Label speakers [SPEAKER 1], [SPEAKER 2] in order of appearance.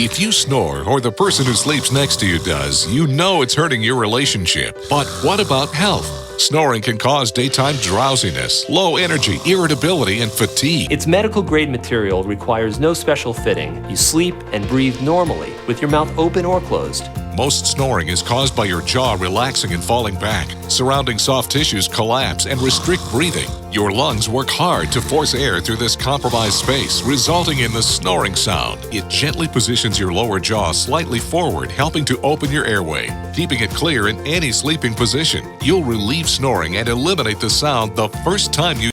[SPEAKER 1] If you snore or the person who sleeps next to you does, you know it's hurting your relationship. But what about health? Snoring can cause daytime drowsiness, low energy, irritability, and fatigue.
[SPEAKER 2] Its medical-grade material requires no special fitting. You sleep and breathe normally with your mouth open or closed.
[SPEAKER 1] Most snoring is caused by your jaw relaxing and falling back. Surrounding soft tissues collapse and restrict breathing. Your lungs work hard to force air through this compromised space, resulting in the snoring sound. It gently positions your lower jaw slightly forward, helping to open your airway, keeping it clear in any sleeping position. You'll relieve snoring and eliminate the sound the first time you